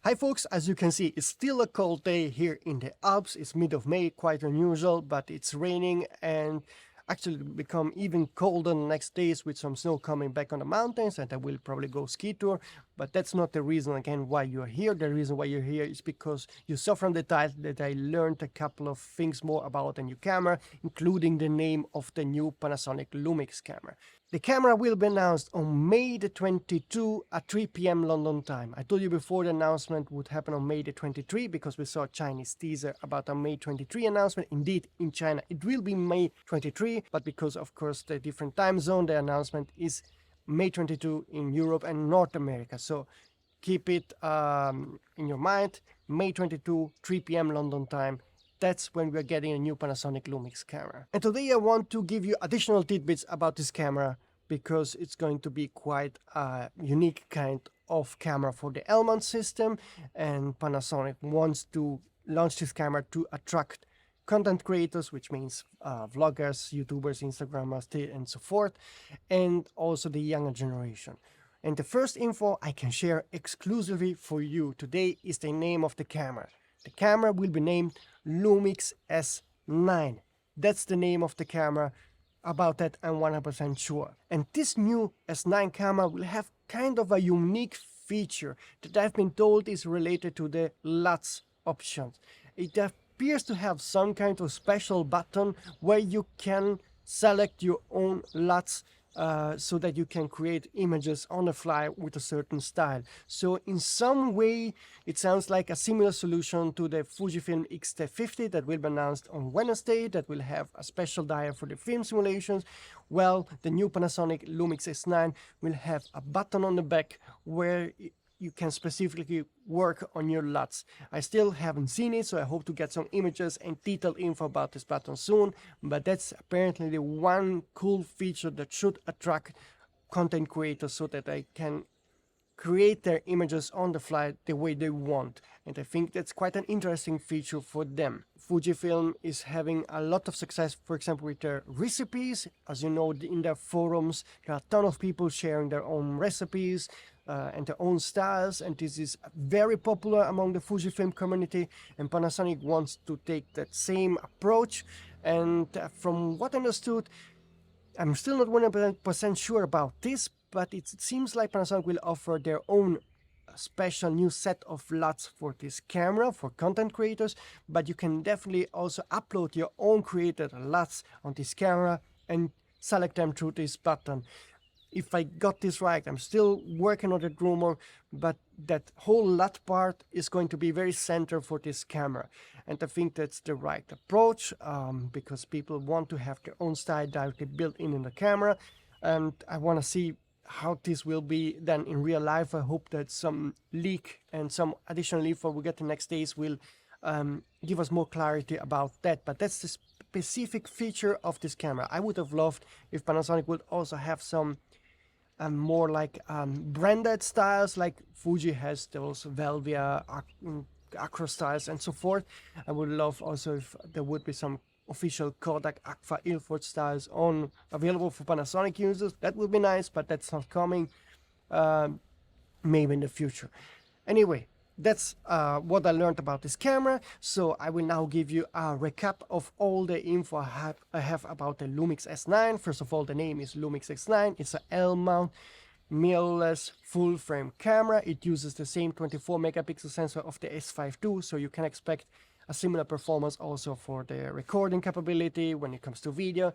Hi folks, as you can see, it's still a cold day here in the Alps. It's mid of May, quite unusual, but it's raining and actually become even colder the next days with some snow coming back on the mountains, and I will probably go ski tour. But that's not the reason again why you're here. The reason why you're here is because you saw from the title that I learned a couple of things more about the new camera, including the name of the new Panasonic Lumix camera. The camera will be announced on May the 22 at 3 p.m. London time. I told you before the announcement would happen on May the 23 because we saw a Chinese teaser about a May 23 announcement. Indeed, in China it will be May 23, but because of course the different time zone, the announcement is May 22 in Europe and North America. So keep it in your mind, May 22, 3 p.m. London time. That's when we're getting a new Panasonic Lumix camera. And today I want to give you additional tidbits about this camera because it's going to be quite a unique kind of camera for the L-mount system, and Panasonic wants to launch this camera to attract content creators, which means vloggers, YouTubers, Instagrammers, and so forth, and also the younger generation. And the first info I can share exclusively for you today is the name of the camera. The camera will be named Lumix S9. That's the name of the camera. About that I'm 100% sure. And this new S9 camera will have kind of a unique feature that I've been told is related to the LUT options. It appears to have some kind of special button where you can select your own LUTs so that you can create images on the fly with a certain style. So in some way it sounds like a similar solution to the FujiFilm X100VI that will be announced on Wednesday, that will have a special dial for the film simulations. Well, the new Panasonic Lumix S9 will have a button on the back where you can specifically work on your LUTs. I still haven't seen it, so I hope to get some images and detailed info about this button soon, but that's apparently the one cool feature that should attract content creators so that they can create their images on the fly the way they want. And I think that's quite an interesting feature for them. Fujifilm is having a lot of success, for example, with their recipes. As you know, in their forums, there are a ton of people sharing their own recipes and their own styles, and this is very popular among the Fujifilm community, and Panasonic wants to take that same approach. And from what I understood, I'm still not 100% sure about this, but it seems like Panasonic will offer their own special new set of LUTs for this camera for content creators, but you can definitely also upload your own created LUTs on this camera and select them through this button. If I got this right, I'm still working on that rumor, but that whole LUT part is going to be very central for this camera. And I think that's the right approach because people want to have their own style directly built in the camera. And I want to see how this will be then in real life. I hope that some leak and some additional info we get the next days will give us more clarity about that. But that's the specific feature of this camera. I would have loved if Panasonic would also have some more like branded styles, like Fuji has those Velvia, Acro styles and so forth. I would love also if there would be some official Kodak Agfa Ilford styles available for Panasonic users. That would be nice, but that's not coming. Maybe in the future. Anyway, that's what I learned about this camera. So I will now give you a recap of all the info I have about the Lumix S9. First of all, the name is Lumix S9. It's an L-mount mirrorless full frame camera. It uses the same 24 megapixel sensor of the S5 II, so you can expect a similar performance also for the recording capability when it comes to video.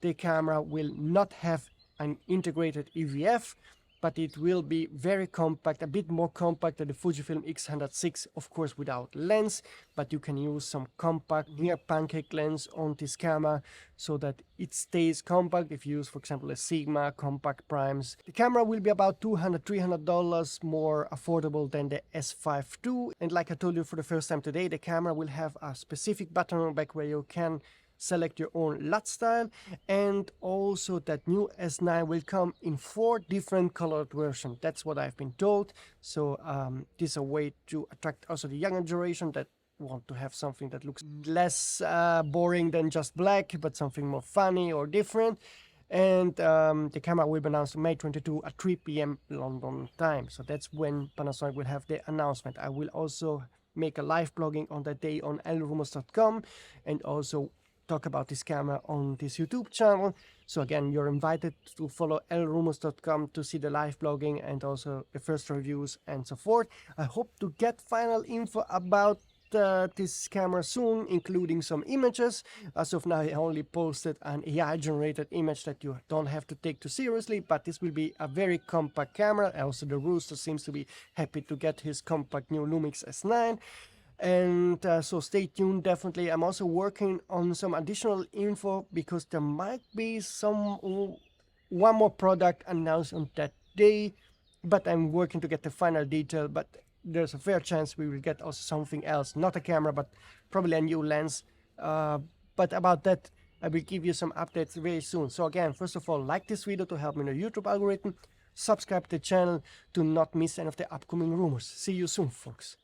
The camera will not have an integrated EVF, but it will be very compact, a bit more compact than the Fujifilm X100VI, of course without lens, but you can use some compact near pancake lens on this camera so that it stays compact if you use, for example, a Sigma compact primes. The camera will be about $200–300 more affordable than the S5 II, and like I told you for the first time today, the camera will have a specific button on the back where you can select your own LUT style, and also that new S9 will come in 4 different colored versions. That's what I've been told. So this is a way to attract also the younger generation that want to have something that looks less boring than just black, but something more funny or different. And the camera will be announced May 22 at 3 p.m. London time. So that's when Panasonic will have the announcement. I will also make a live blogging on that day on lrumors.com and also talk about this camera on this YouTube channel. So again, you're invited to follow lrumors.com to see the live blogging and also the first reviews and so forth. I hope to get final info about this camera soon, including some images. As of now, I only posted an AI generated image that you don't have to take too seriously, but this will be a very compact camera. Also, the Rooster seems to be happy to get his compact new Lumix S9. And so stay tuned, definitely. I'm also working on some additional info because there might be one more product announced on that day, but I'm working to get the final detail. But there's a fair chance we will get also something else, not a camera, but probably a new lens. But about that, I will give you some updates very soon. So again, first of all, like this video to help me in the YouTube algorithm. Subscribe to the channel to not miss any of the upcoming rumors. See you soon, folks.